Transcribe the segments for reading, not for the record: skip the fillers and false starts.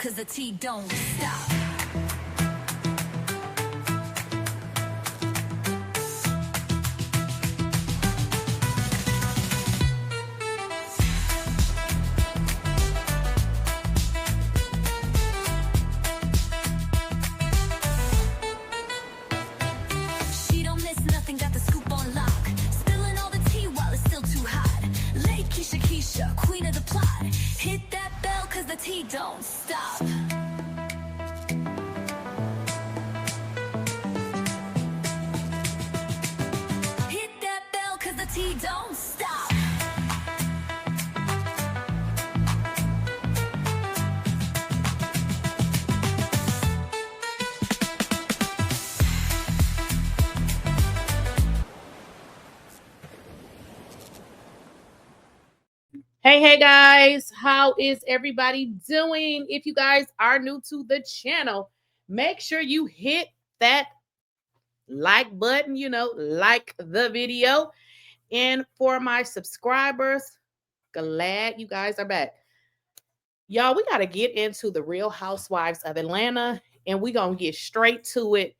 cause the tea don't stop. She don't miss nothing, got the scoop on lock. Spilling all the tea while it's still too hot. Late Keisha, queen of the plot. Hit that bell cause the tea don't stop. Hit that bell cause the tea don't stop. Hey guys, how is everybody doing? If you guys are new to the channel, make sure you hit that like button, like the video. And for my subscribers, glad you guys are back. Y'all, we got to get into the Real Housewives of Atlanta, and we're going to get straight to it.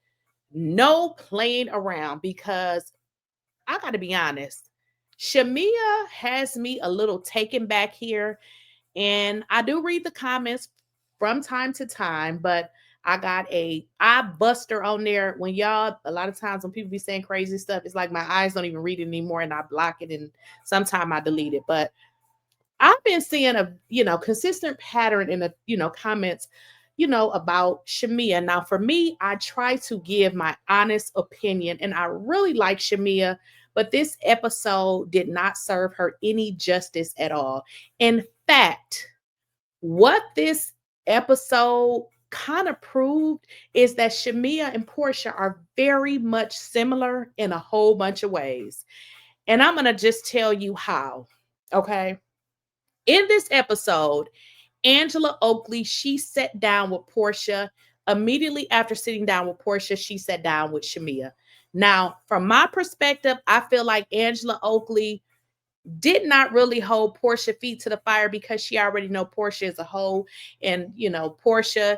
No playing around, because I got to be honest. Shamea has me a little taken back here, and I do read the comments from time to time, but I got a eye buster on there. When y'all, a lot of times when people be saying crazy stuff, it's like my eyes don't even read it anymore, and I block it, and sometimes I delete it. But I've been seeing a consistent pattern in the comments about Shamea. Now, for me, I try to give my honest opinion, and I really like Shamea, but this episode did not serve her any justice at all. In fact, what this episode kind of proved is that Shamea and Porsha are very much similar in a whole bunch of ways. And I'm going to just tell you how, okay? In this episode, Angela Oakley, she sat down with Porsha. Immediately after sitting down with Porsha, she sat down with Shamea. Now, from my perspective, I feel like Angela Oakley did not really hold Porsha feet to the fire, because she already know Porsha is a hoe. And, Porsha,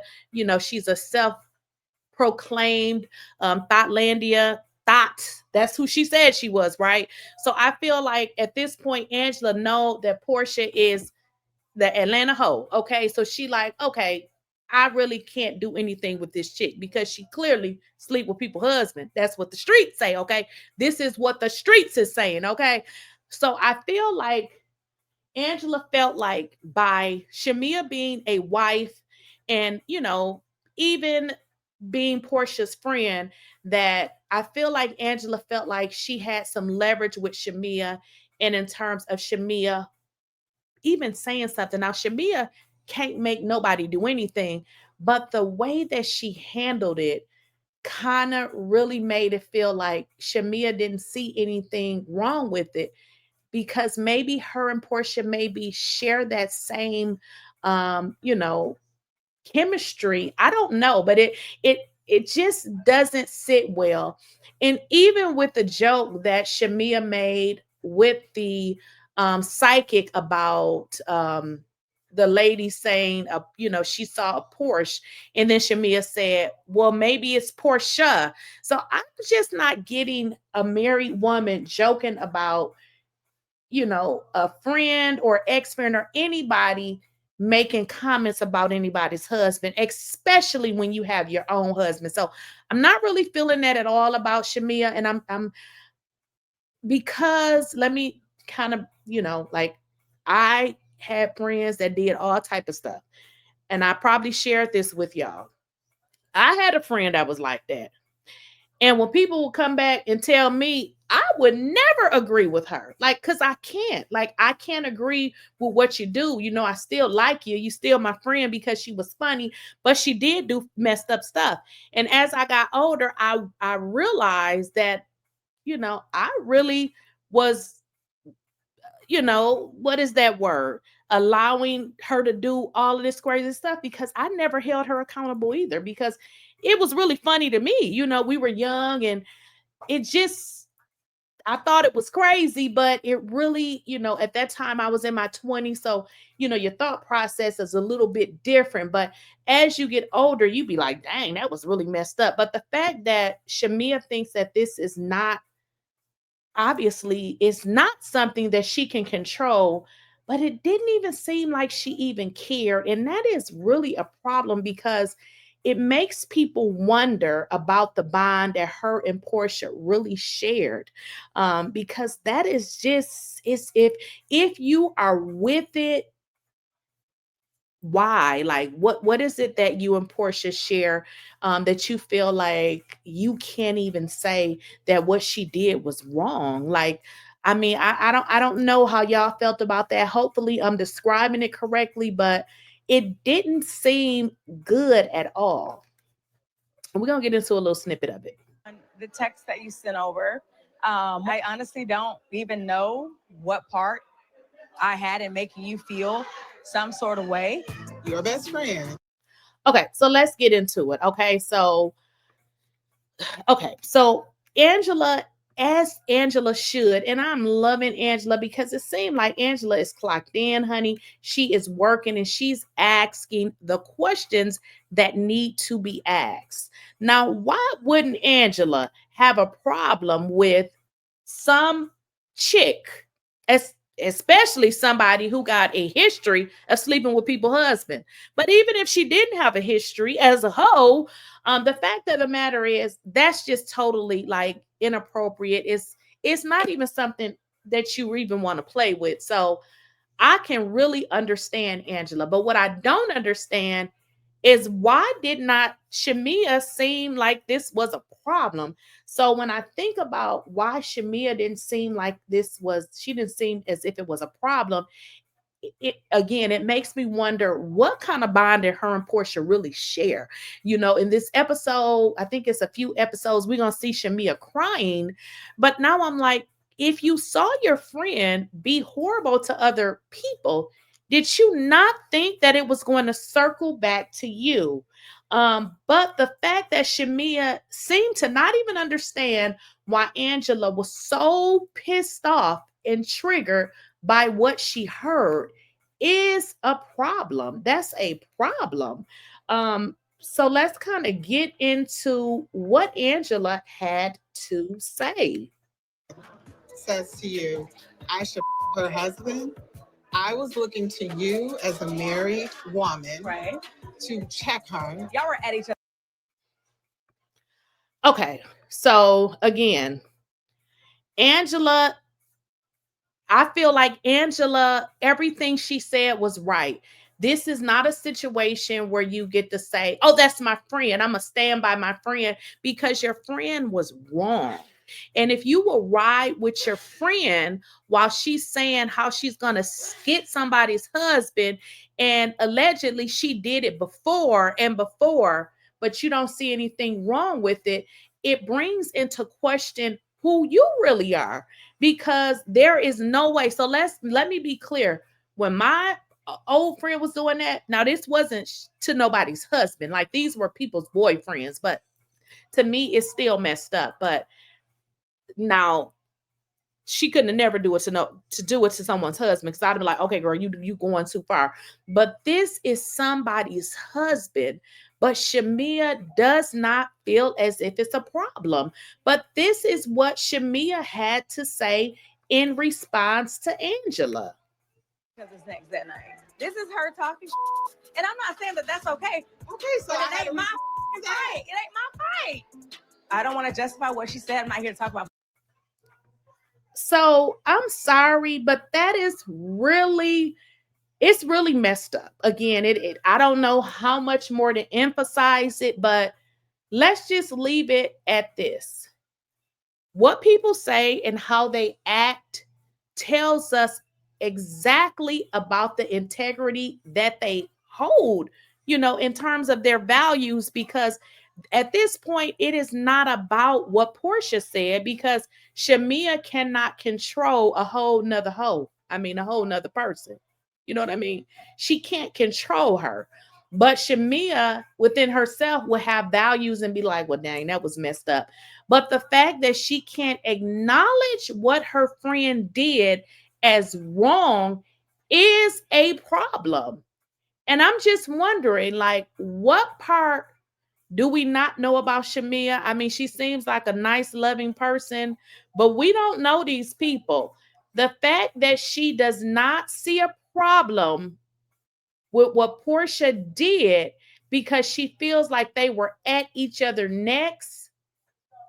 she's a self-proclaimed Thoughtlandia. That's who she said she was, right? So I feel like at this point, Angela know that Porsha is the Atlanta hoe. Okay. So she like, okay, I really can't do anything with this chick, because she clearly sleep with people's husband. That's what the streets say. Okay. This is what the streets is saying. Okay. So I feel like Angela felt like by Shamea being a wife and, even being Porsha's friend, that I feel like Angela felt like she had some leverage with Shamea. And in terms of Shamea even saying something. Now, Shamea can't make nobody do anything, but the way that she handled it kind of really made it feel like Shamea didn't see anything wrong with it, because maybe her and Porsha maybe share that same, chemistry. I don't know, but it just doesn't sit well. And even with the joke that Shamea made with the psychic about the lady saying, she saw a Porsche, and then Shamea said, well, maybe it's Porsha. So I'm just not getting a married woman joking about, a friend or ex-friend or anybody making comments about anybody's husband, especially when you have your own husband. So I'm not really feeling that at all about Shamea. And I'm because let me kind of, like, I had friends that did all type of stuff. And I probably shared this with y'all. I had a friend that was like that. And when people would come back and tell me, I would never agree with her. Like, because I can't. Like, I can't agree with what you do. I still like you. You still my friend because she was funny, but she did do messed up stuff. And as I got older, I realized that, I really was, what is that word? Allowing her to do all of this crazy stuff, because I never held her accountable either, because it was really funny to me. We were young, and it just, I thought it was crazy, but it really, at that time I was in my 20s. So, your thought process is a little bit different. But as you get older, you be like, dang, that was really messed up. But the fact that Shamia thinks that this is not, obviously, it's not something that she can control, but it didn't even seem like she even cared. And that is really a problem because it makes people wonder about the bond that her and Porsha really shared. Because that is just, it's if you are with it, why? Like what is it that you and Porsha share, that you feel like you can't even say that what she did was wrong? Like, I mean, I don't know how y'all felt about that. Hopefully I'm describing it correctly, but it didn't seem good at all. We're gonna get into a little snippet of it. The text that you sent over, I honestly don't even know what part I had in making you feel some sort of way. Your best friend. Okay, so let's get into it. Okay, so Angela, as Angela should, and I'm loving Angela because it seemed like Angela is clocked in, honey. She is working and she's asking the questions that need to be asked. Now, why wouldn't Angela have a problem with some chick, especially somebody who got a history of sleeping with people's husband? But even if she didn't have a history as a whole, the fact of the matter is that's just totally like inappropriate. It's not even something that you even want to play with. So I can really understand Angela, but what I don't understand is why did not Shamia seem like this was a problem? So when I think about why Shamia didn't seem like she didn't seem as if it was a problem, it makes me wonder what kind of bond did her and Porsha really share. In this episode, I think it's a few episodes, we're gonna see Shamia crying, but now I'm like, if you saw your friend be horrible to other people, did you not think that it was going to circle back to you? But the fact that Shamia seemed to not even understand why Angela was so pissed off and triggered by what she heard is a problem. That's a problem. So let's kind of get into what Angela had to say. Says to you, I should her husband. I was looking to you as a married woman, Right. to check her. Y'all were at each other. Okay, so again, Angela, I feel like Angela, everything she said was right. This is not a situation where you get to say, oh, that's my friend, I'm going to stand by my friend, because your friend was wrong. And if you will ride with your friend while she's saying how she's going to get somebody's husband, and allegedly she did it before and before, but you don't see anything wrong with it, it brings into question who you really are, because there is no way. So let me be clear. When my old friend was doing that, now this wasn't to nobody's husband. Like, these were people's boyfriends, but to me it's still messed up. But now she couldn't have never do it to do it to someone's husband, because I'd be like, okay, girl, you going too far. But this is somebody's husband. But Shamia does not feel as if it's a problem. But this is what Shamia had to say in response to Angela. Because it's next that night. This is her talking, and I'm not saying that that's okay. Okay, so But I it ain't my fight. It ain't my fight. I don't want to justify what she said. I'm not here to talk about. So I'm sorry, but that is really, it's really messed up. Again, I don't know how much more to emphasize it, but let's just leave it at this. What people say and how they act tells us exactly about the integrity that they hold, in terms of their values, because at this point, it is not about what Porsha said, because Shamia cannot control a whole nother hoe. I mean, a whole nother person. You know what I mean? She can't control her. But Shamia within herself will have values and be like, well, dang, that was messed up. But the fact that she can't acknowledge what her friend did as wrong is a problem. And I'm just wondering, like, what part do we not know about Shamea? I mean, she seems like a nice, loving person, but we don't know these people. The fact that she does not see a problem with what Porsha did because she feels like they were at each other's necks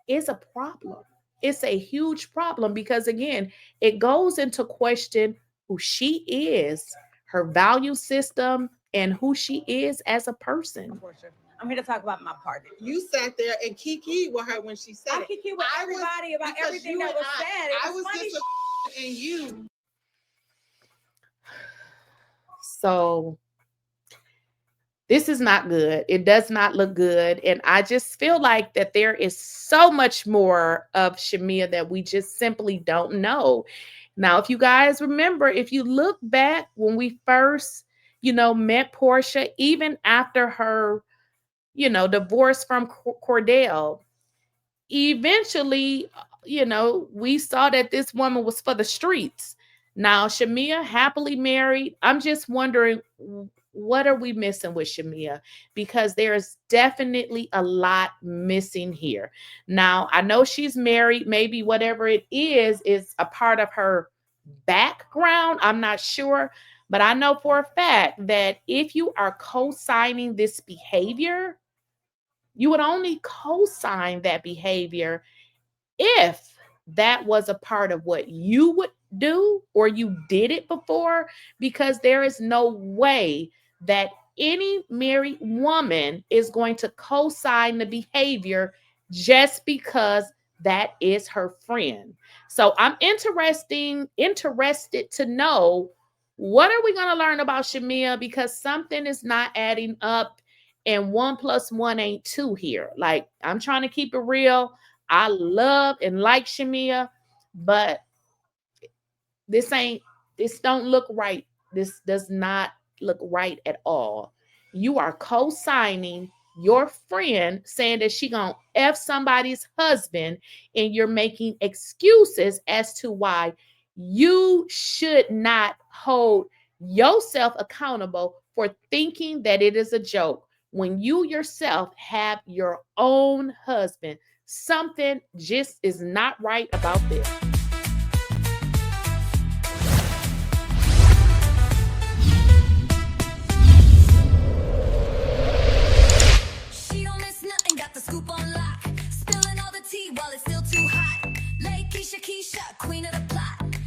is a problem. It's a huge problem because, again, it goes into question who she is, her value system, and who she is as a person. Porsha, I'm here to talk about my part. You sat there and kiki with her when she said I it. kiki with everybody about because everything you that and was said. It I was was funny. disappointed in you. So this is not good. It does not look good. And I just feel like that there is so much more of Shamea that we just simply don't know. Now, if you guys remember, if you look back when we first, met Porsha, even after her, divorce from Cordell, eventually, we saw that this woman was for the streets. Now, Shamea happily married. I'm just wondering, what are we missing with Shamea? Because there's definitely a lot missing here. Now, I know she's married. Maybe whatever it is a part of her background. I'm not sure. But I know for a fact that if you are co-signing this behavior, you would only co-sign that behavior if that was a part of what you would do or you did it before, because there is no way that any married woman is going to co-sign the behavior just because that is her friend. So I'm interested to know, what are we going to learn about Shamea, because something is not adding up and 1 + 1 ain't 2 here. Like, I'm trying to keep it real. I love and like Shamea, but this don't look right. This does not look right at all. You are co-signing your friend saying that she gonna F somebody's husband, and you're making excuses as to why you should not hold yourself accountable for thinking that it is a joke when you yourself have your own husband. Something just is not right about this. She don't miss nothing, got the scoop on lock. Spilling all the tea while it's still too hot. Late Keisha, queen of the plot.